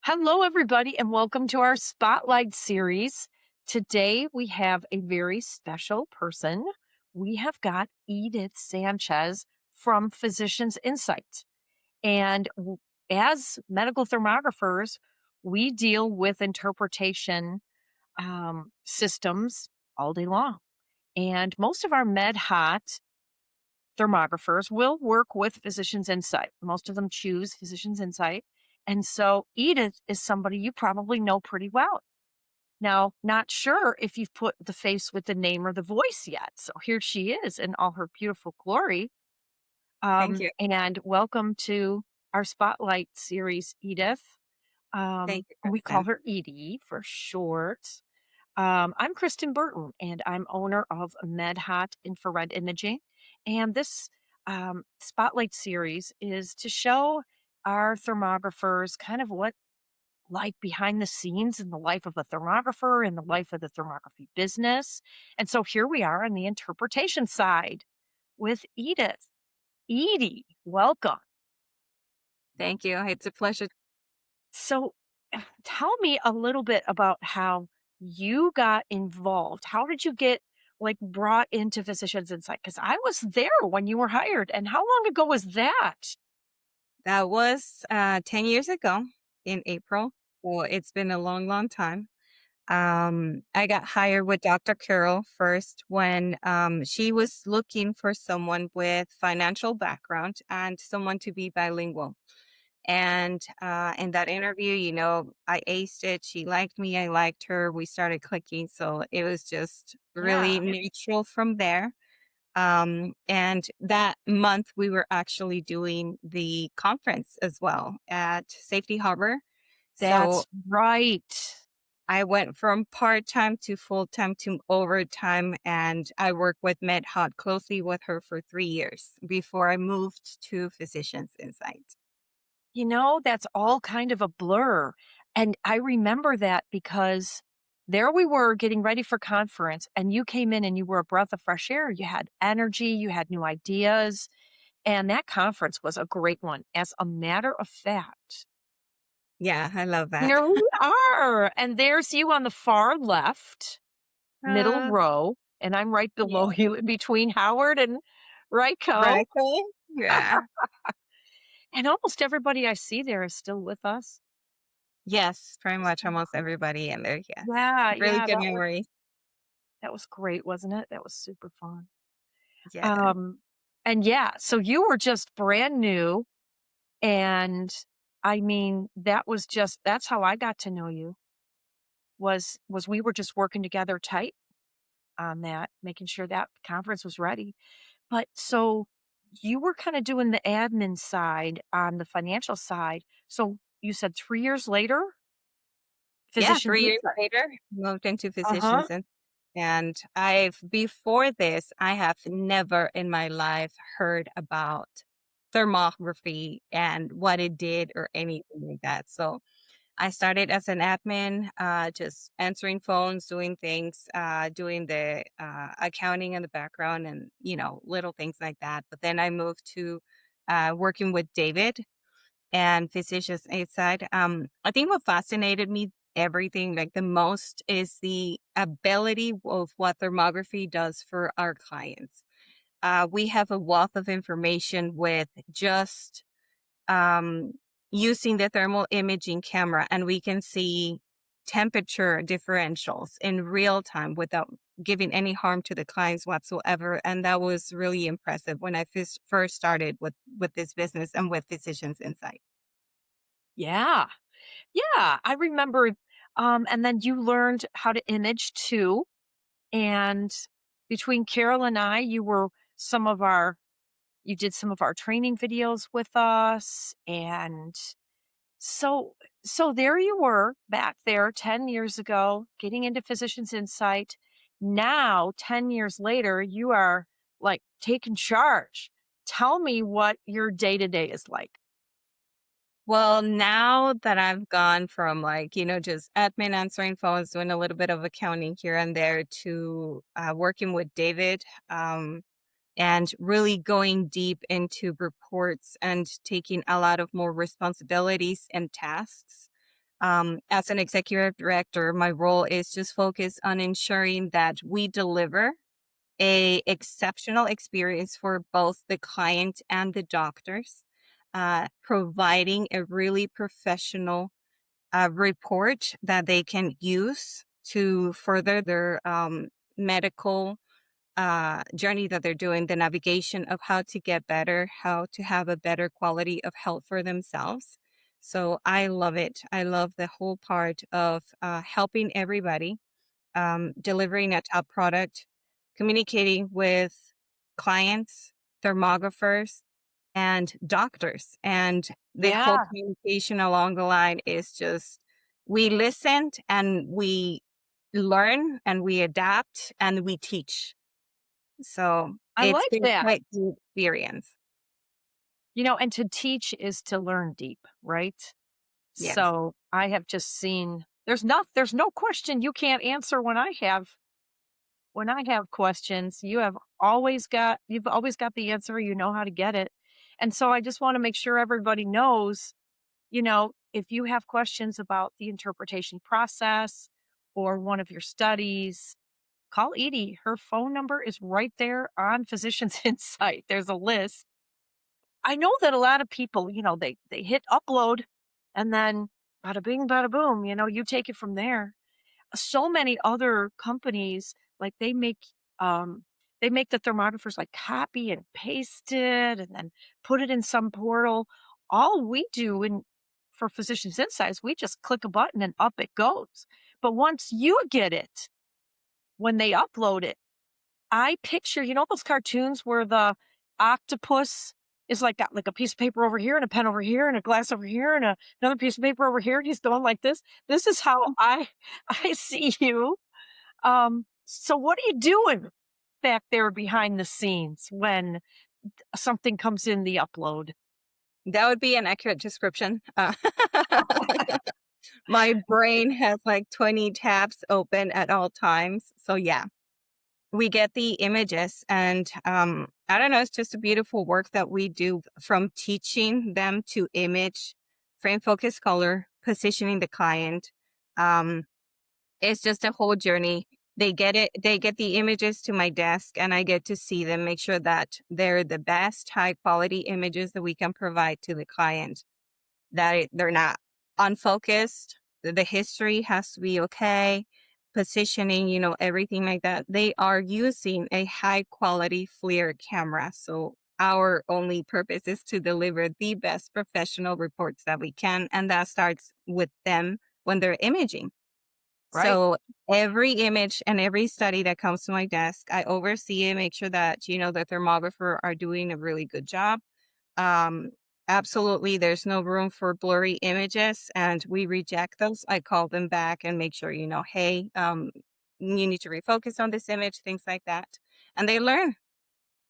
Hello, everybody, and welcome to our Spotlight series. Today, we have a very special person. We have got Edith Sanchez from Physicians Insight. And as medical thermographers, we deal with interpretation systems all day long. And most of our med hot thermographers will work with Physicians Insight. Most of them choose Physicians Insight. And so Edith is somebody you probably know pretty well. Now, not sure if you've put the face with the name or the voice yet. So here she is in all her beautiful glory. Thank you. And welcome to our Spotlight series, Edith. Thank you, We call Kristen. her Edie for short. I'm Kristen Burton, and I'm owner of MedHot Infrared Imaging. And this Spotlight series is to show our thermographers kind of what like behind the scenes in the life of a thermographer, in the life of the thermography business. And so here we are on the interpretation side with Edith. Edie, welcome. Thank you. It's a pleasure. So tell me a little bit about how you got involved. How did you get brought into Physicians Insight? Because I was there when you were hired. And how long ago was that? That was 10 years ago in April. Well, it's been a long, long time. I got hired with Dr. Carroll first when she was looking for someone with financial background and someone to be bilingual. And in that interview, I aced it. She liked me. I liked her. We started clicking. So it was just really Yeah, natural from there. And that month, we were actually doing the conference as well at Safety Harbor. So that's right. I went from part time to full time to overtime, and I worked with MedHot closely with her for 3 years before I moved to Physicians Insight. That's all kind of a blur. And I remember that because there we were getting ready for conference, and you came in and you were a breath of fresh air. You had energy, you had new ideas. And that conference was a great one. As a matter of fact, Yeah, I love that. here we are. And there's you on the far left, middle Uh, row. And I'm right below yeah. you in between Howard and Ryko. Right. Yeah. And almost everybody I see there is still with us. Yes, pretty much So almost everybody in there. Yes. yeah, Really yeah, good memory. that was great, wasn't it? That was super fun. Yes. Um, and yeah, so you were just brand new, and I mean, that's how I got to know you. Was we were just working together tight on that, making sure that conference was ready. But so you were kind of doing the admin side on the financial side. So you said 3 years later, Yeah, Physicians 3 years Insight. later, moved into Uh-huh. physicians and I've before this, I have never in my life heard about thermography and what it did or anything like that. So I started as an admin, just answering phones, doing things, doing the accounting in the background and, little things like that. But then I moved to working with David and Physicians Inside. I think what fascinated me everything like the most is the ability of what thermography does for our clients. We have a wealth of information with just um, using the thermal imaging camera, and we can see temperature differentials in real time without giving any harm to the clients whatsoever. And that was really impressive when I first started with this business and with Physicians Insight. Yeah. Yeah. I remember. And then you learned how to image too. And between Carol and I, you did some of our training videos with us. And so, so there you were back there 10 years ago, getting into Physicians Insight. Now, 10 years later, you are like taking charge. Tell me what your day to day is like. Well, now that I've gone from just admin answering phones, doing a little bit of accounting here and there to working with David, and really going deep into reports and taking a lot of more responsibilities and tasks. As an executive director, my role is just focused on ensuring that we deliver a exceptional experience for both the client and the doctors, providing a really professional report that they can use to further their medical journey that they're doing, the navigation of how to get better, how to have a better quality of health for themselves. So I love it. I love the whole part of helping everybody, delivering a top product, communicating with clients, thermographers, and doctors. And the whole Yeah, communication along the line is just we listened and we learn and we adapt and we teach. So I it's like been that. quite the experience. And to teach is to learn deep, right? Yes. So I have just seen there's no question you can't answer when I have questions. You've always got the answer, you know how to get it. And so I just want to make sure everybody knows, if you have questions about the interpretation process or one of your studies, call Edie. Her phone number is right there on Physicians Insight. There's a list. I know that a lot of people, they hit upload and then bada bing, bada boom, you take it from there. So many other companies, like they make the thermographers like copy and paste it and then put it in some portal. All we do for Physicians Insights, we just click a button and up it goes. But once you get it, when they upload it, I picture, those cartoons where the octopus is like got like a piece of paper over here and a pen over here and a glass over here and another piece of paper over here. And he's going like this. This is how I I see you. So what are you doing back there behind the scenes when something comes in the upload? That would be an accurate description. My brain has like 20 tabs open at all times. So, yeah, we get the images, and I don't know, it's just a beautiful work that we do from teaching them to image, frame focus color, positioning the client. Um, it's just a whole journey. They get the images to my desk, and I get to see them, make sure that they're the best high quality images that we can provide to the client, that they're not unfocused. The history has to be okay. Positioning, everything like that. They are using a high quality FLIR camera. So our only purpose is to deliver the best professional reports that we can. And that starts with them when they're imaging. Right? So every image and every study that comes to my desk, I oversee it, make sure that, the thermographer are doing a really good job. um, Absolutely, there's no room for blurry images, and we reject those. I call them back and make sure, hey, you need to refocus on this image, things like that. And they learn,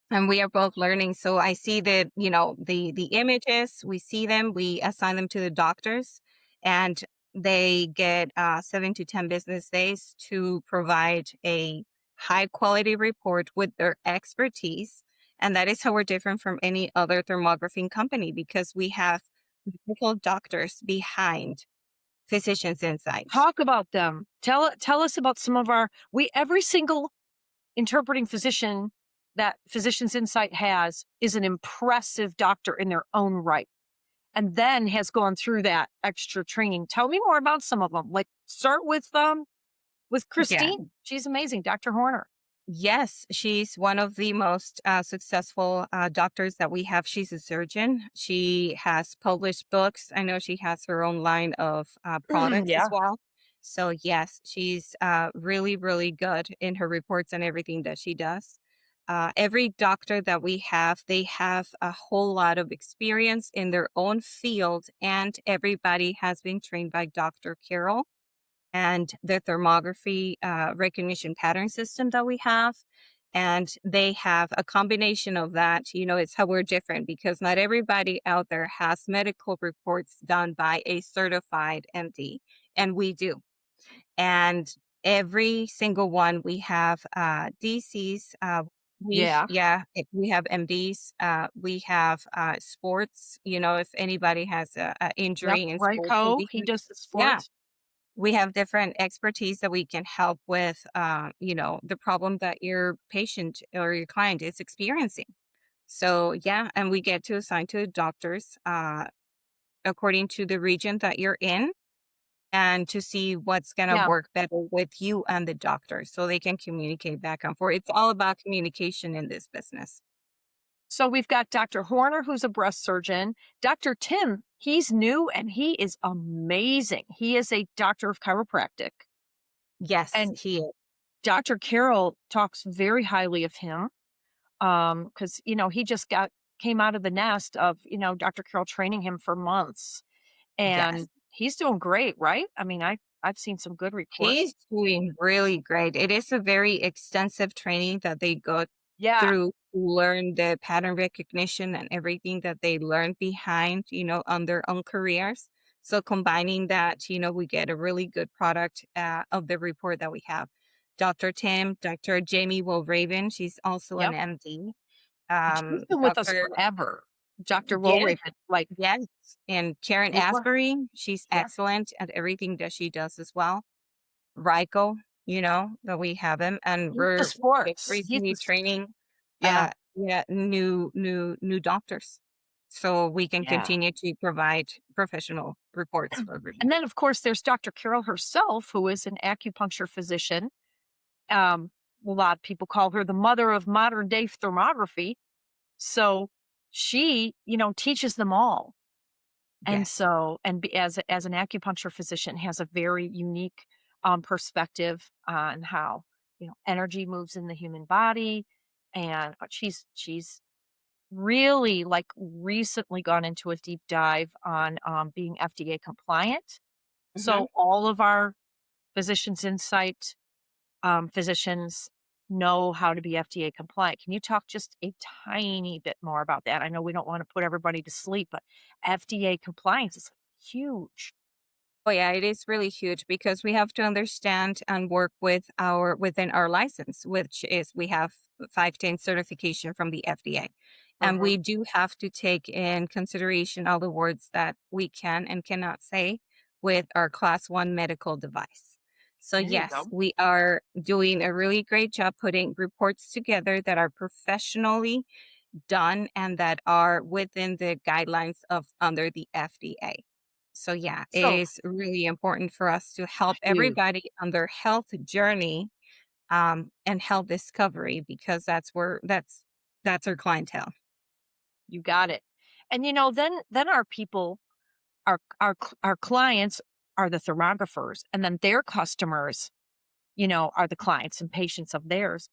and we are both learning. So I see that, the images, we see them, we assign them to the doctors, and they get 7 to 10 business days to provide a high quality report with their expertise. And that is how we're different from any other thermographing company, because we have medical doctors behind Physicians Insight. Talk about them. Tell us about some of our we every single interpreting physician that Physicians Insight has is an impressive doctor in their own right, and then has gone through that extra training. Tell me more about some of them. Like start with Yeah. Christine. She's amazing, Dr. Horner. Yes, she's one of the most successful doctors that we have. She's a surgeon. She has published books. I know she has her own line of products as Yeah. well. So, yes, she's really, really good in her reports and everything that she does. Every doctor that we have, they have a whole lot of experience in their own field, and everybody has been trained by Dr. Carol and the thermography recognition pattern system that we have. And they have a combination of that. It's how we're different, because not everybody out there has medical reports done by a certified MD, and we do. And every single one, we have DCs. Yeah. We have MDs, we have, sports, if anybody has a Yep. injury in sports and Ryko, we he can does the yeah, sports. we have different expertise that we can help with, the problem that your patient or your client is experiencing. So, yeah, and we get to assign to doctors, according to the region that you're in and to see what's gonna Yeah. work better with you and the doctor so they can communicate back and forth. It's all about communication in this business. So we've got Dr. Horner, who's a breast surgeon. Dr. Tim, he's new and he is amazing. He is a doctor of chiropractic. Yes, And he is. Dr. Carroll talks very highly of him. Because he just came out of the nest of, Dr. Carroll training him for months. Yes. And he's doing great, right? I mean, I've seen some good reports. He's doing really great. It is a very extensive training that they go Yeah. through to learn the pattern recognition and everything that they learn behind, on their own careers. So combining that, we get a really good product of the report that we have. Dr. Tim, Dr. Jamie Wolraven, she's also an Yep. MD. And she's been with us Dr. forever. Dr. Yes, Woolraven, like yes. And Karen before. Asbury, she's Yeah. excellent at everything that she does as well. Ryko, that we have him, and He's the we're sports. He's the increasingly training, yeah. new doctors, so we can Yeah. continue to provide professional reports for And everybody. then, of course, there's Dr. Carroll herself, who is an acupuncture physician. Um, a lot of people call her the mother of modern day thermography. So she, teaches them all. And Yes. so, as an acupuncture physician, has a very unique perspective on how energy moves in the human body, and she's really like recently gone into a deep dive on being FDA compliant. Mhm. So all of our physicians insight physicians know how to be FDA compliant. Can you talk just a tiny bit more about that? I know we don't want to put everybody to sleep, but FDA compliance is huge. Oh yeah, it is really huge because we have to understand and work within our license, which is we have 510 certification from the FDA. And Mhm. we do have to take in consideration all the words that we can and cannot say with our class one medical device. So There you yes, go. we are doing a really great job putting reports together that are professionally done and that are within the guidelines of under the FDA. So yeah, it So is really important for us to help huge. everybody on their health journey and health discovery because that's our clientele. You got it. And then our people, our clients are the thermographers, and then their customers, are the clients and patients of theirs.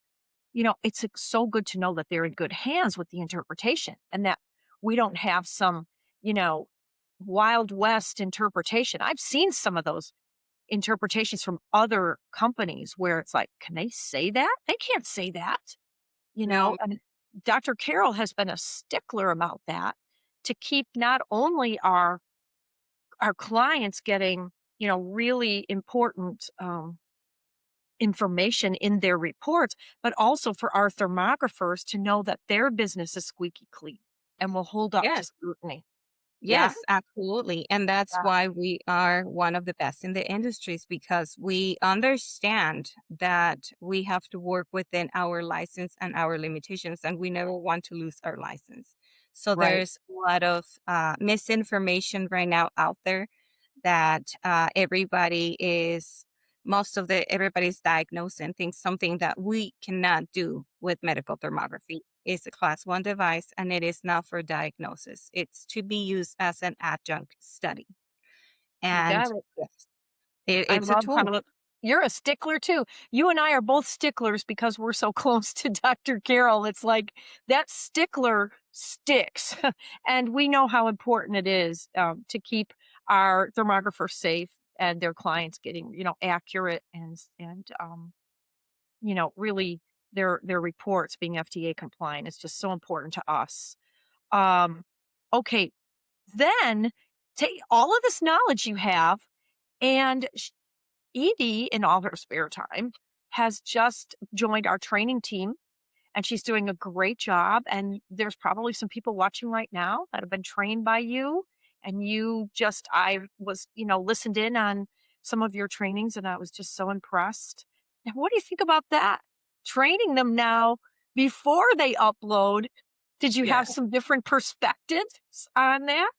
It's so good to know that they're in good hands with the interpretation and that we don't have some, you know, Wild West interpretation. I've seen some of those interpretations from other companies where it's like, can they say that? They can't say that, No, and Dr. Carroll has been a stickler about that to keep not only our clients getting, really important information in their reports, but also for our thermographers to know that their business is squeaky clean and will hold up to yes. scrutiny. Yeah. Yes, absolutely. And that's Yeah. why we are one of the best in the industries because we understand that we have to work within our license and our limitations, and we never want to lose our license. So Right. there's a lot of misinformation right now out there that everybody's diagnosed and thinks something that we cannot do with medical thermography. It's a class one device and it is not for diagnosis. It's to be used as an adjunct study. You And got it. yes, I it's a love tool. how you're a stickler too. You and I are both sticklers because we're so close to Dr. Carroll. It's like that stickler sticks. And we know how important it is to keep our thermographers safe and their clients getting, accurate and really their reports being FDA compliant is just so important to us. Um, okay, then take all of this knowledge you have and Edie, in all her spare time, has just joined our training team and she's doing a great job. And there's probably some people watching right now that have been trained by you. And I was, listened in on some of your trainings and I was just so impressed. And what do you think about that? Training them now before they upload. Did you Yeah. have some different perspectives on that?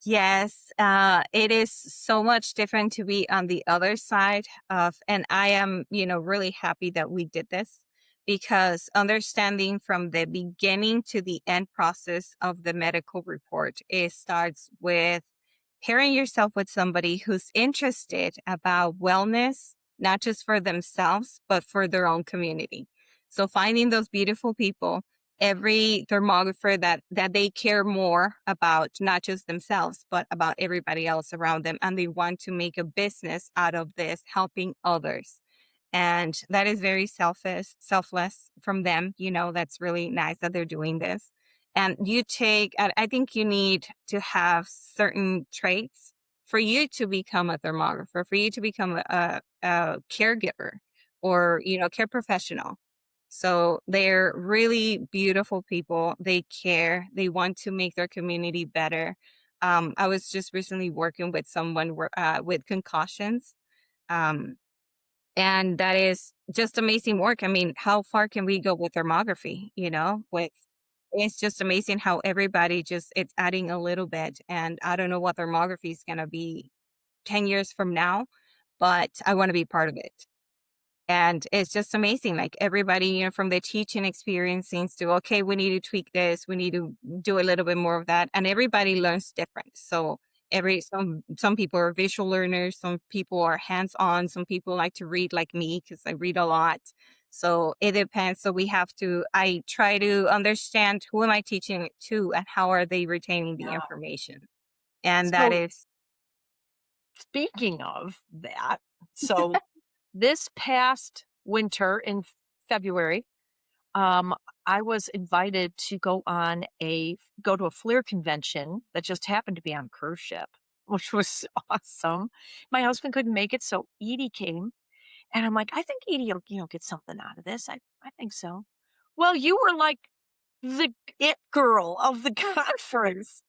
Yes, it is so much different to be on the other side of, and I am, really happy that we did this because understanding from the beginning to the end process of the medical report, it starts with pairing yourself with somebody who's interested about wellness, not just for themselves, but for their own community. So finding those beautiful people, every thermographer that they care more about not just themselves but about everybody else around them, and they want to make a business out of this helping others, and that is very selfless from them. That's really nice that they're doing this. And I think you need to have certain traits for you to become a thermographer, for you to become a caregiver, or care professional. So they're really beautiful people. They care. They want to make their community better. I was just recently working with someone with concussions, um, and that is just amazing work. I mean, how far can we go with thermography? With it's just amazing how everybody just it's adding a little bit. And I don't know what thermography is going to be 10 years from now, but I want to be part of it. And it's just amazing. Like everybody, from the teaching experience seems to, okay, we need to tweak this, we need to do a little bit more of that. And everybody learns different. So some people are visual learners, some people are hands-on, some people like to read like me because I read a lot. So it depends. So I try to understand who am I teaching it to and how are they retaining the Yeah. information. And that So is speaking of that, so this past winter in February, um, I was invited to go to a FLIR convention that just happened to be on a cruise ship, which was awesome. My husband couldn't make it, so Edie came, and I'm like, I think Edie will, get something out of this. I think so. Well, you were like the it girl of the conference.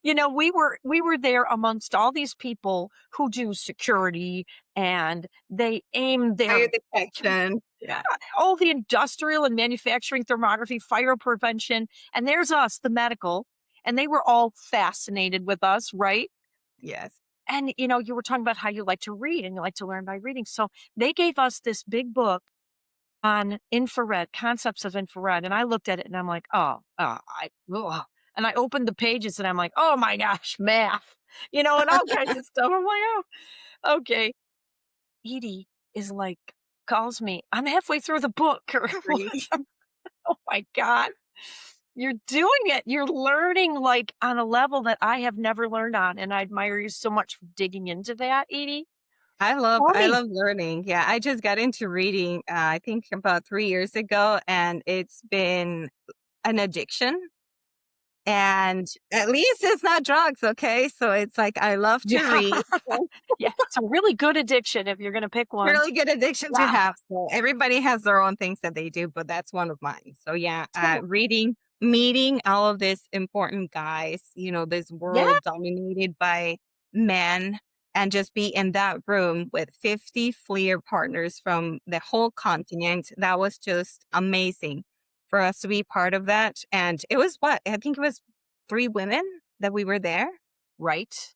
We were there amongst all these people who do security and they aim their fire detection. yeah, all the industrial and manufacturing thermography, fire prevention, and there's us, the medical, and they were all fascinated with us, right? Yes. And you were talking about how you like to read and you like to learn by reading. So they gave us this big book on infrared, concepts of infrared, and I looked at it and I'm like, "Oh, I ugh." And I opened the pages and I'm like, "Oh my gosh, math," and all kinds of stuff. I'm like, "Oh, okay." Edie is like calls me. I'm halfway through the book or Agree. oh my god. You're doing it. You're learning like on a level that I have never learned on, and I admire you so much for digging into that, Edie. Tell I me. love learning. Yeah, I just got into reading, I think about 3 years ago, and it's been an addiction, and at least it's not drugs, okay? So it's like I love to Yeah. read. Yeah, it's a really good addiction if you're gonna pick one. Really good addiction to Yeah. have. So everybody has their own things that they do, but that's one of mine. So yeah, So reading, meeting all of these important guys, this yeah, world dominated by men, and just be in that room with 50 FLIR partners from the whole continent. That was just amazing for us to be part of that. And it was I think it was 3 women that we were there. right.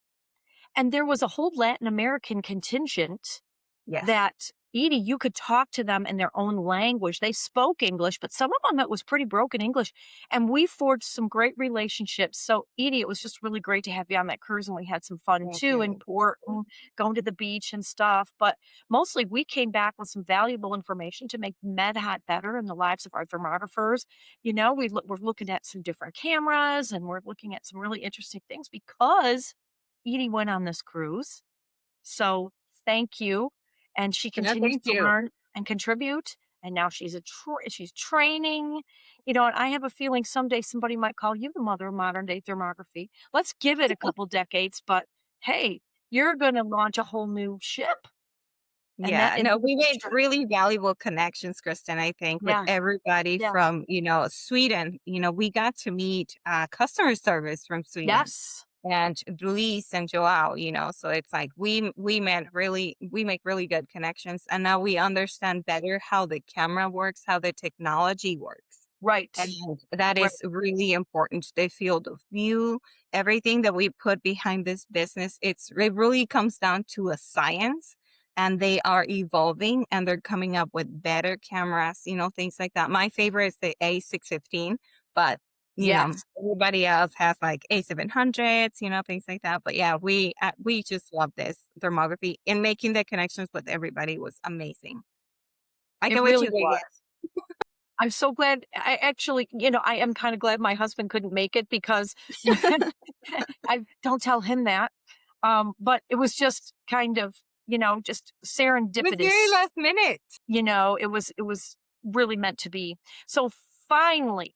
And there was a whole Latin American contingent Yes. that Edie, you could talk to them in their own language. They spoke English, but some of them it was pretty broken English. And we forged some great relationships. So, Edie, it was just really great to have you on that cruise. And we had some fun Thank too in you. port and going to the beach and stuff. But mostly we came back with some valuable information to make MedHot better in the lives of our thermographers. We're looking at some different cameras and we're looking at some really interesting things because Edie went on this cruise. So thank you. And she No, continues thank to you. learn and contribute. And now she's training, and I have a feeling someday somebody might call you the mother of modern day thermography. Let's give it a couple decades, but hey, you're going to launch a whole new ship. and that Yeah, no, we individual made really valuable connections, Kristen, I think, with yeah, everybody yeah, from, Sweden. We got to meet customer service from Sweden yes, and Luis and Joao, so it's like we make really good connections and now we understand better how the camera works, how the technology works. And right, that right, is really important. The field of view, everything that we put behind this business, it really comes down to a science and they are evolving and they're coming up with better cameras, things like that. My favorite is the A615, but yes. everybody else has like A700s, things like that. But yeah, we just love this thermography and making the connections with everybody was amazing. I It can't wait really to dig was. in. I'm so glad I actually, I am kinda glad my husband couldn't make it because I don't tell him that. But it was just kind of, just It was very serendipitous, last minute. it was really meant to be. So finally,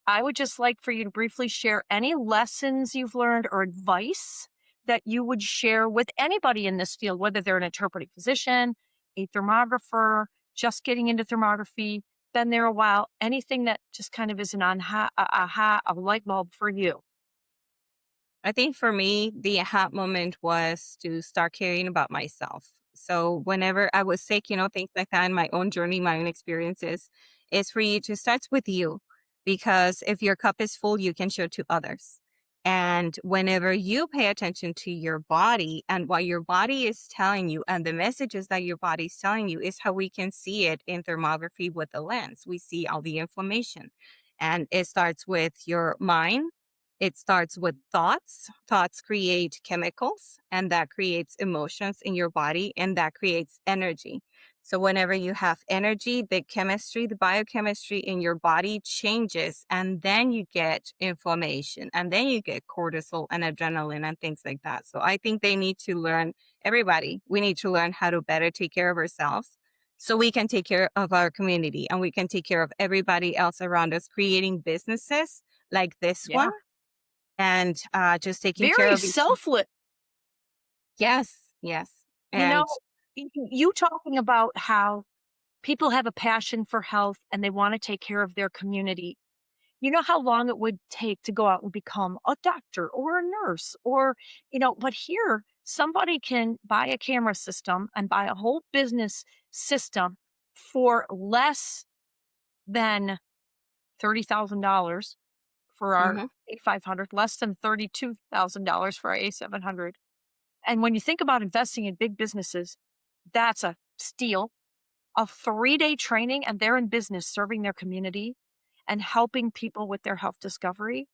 I would just like for you to briefly share any lessons you've learned or advice that you would share with anybody in this field, whether they're an interpreting physician, a thermographer, just getting into thermography, been there a while, anything that just kind of is an aha, a light bulb for you. I think for me, the aha moment was to start caring about myself. So whenever I was sick, things like that in my own journey, my own experiences, is for you to start with you. Because if your cup is full, you can show to others. And whenever you pay attention to your body and what your body is telling you and the messages that your body is telling you is how we can see it in thermography with the lens. We see all the inflammation. And it starts with your mind, it starts with thoughts. Thoughts create chemicals, and that creates emotions in your body, and that creates energy. So, whenever you have energy, the chemistry, the biochemistry in your body changes, and then you get inflammation, and then you get cortisol and adrenaline and things like that. So, I think they need to learn, everybody, we need to learn how to better take care of ourselves so we can take care of our community and we can take care of everybody else around us, creating businesses like this one Yeah. and just taking care Very of each. selfless. Yes, yes, You know, and you talking about how people have a passion for health and they want to take care of their community. You know how long it would take to go out and become a doctor or a nurse or, but here somebody can buy a camera system and buy a whole business system for less than $30,000 for our mhm. A500, less than $32,000 for our A700. And when you think about investing in big businesses, that's a steal. A 3-day training, and they're in business serving their community and helping people with their health discovery.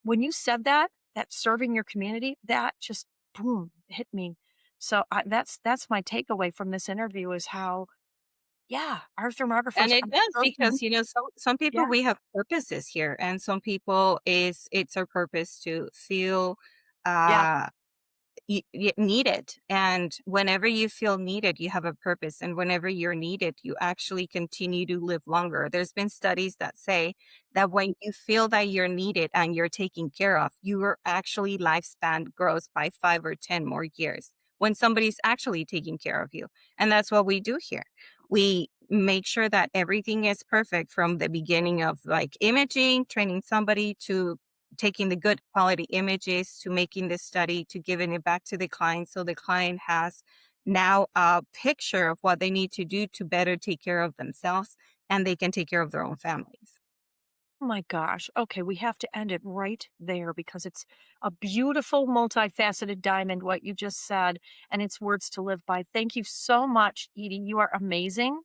When you said that serving your community, that just boom hit me. So that's my takeaway from this interview is how, yeah, our And thermographers it are does serving. because some people Yeah, we have purposes here, and some people is it's our purpose to feel yeah. uh needed. And whenever you feel needed, you have a purpose. And whenever you're needed, you actually continue to live longer. There's been studies that say that when you feel that you're needed and you're taken care of, your actually lifespan grows by 5 or 10 more years when somebody's actually taking care of you. And that's what we do here. We make sure that everything is perfect from the beginning of like imaging, training somebody to taking the good quality images to making the study to giving it back to the client so the client has now a picture of what they need to do to better take care of themselves and they can take care of their own families. Oh my gosh. Okay, we have to end it right there because it's a beautiful, multifaceted diamond, what you just said, and it's words to live by. Thank you so much, Edie. You are amazing.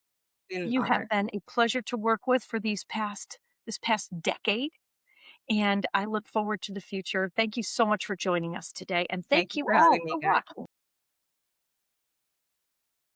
Been an You have honor. been a pleasure to work with for this past decade, and I look forward to the future. Thank you so much for joining us today, and Thank thank you you for all having me, for guys. watching.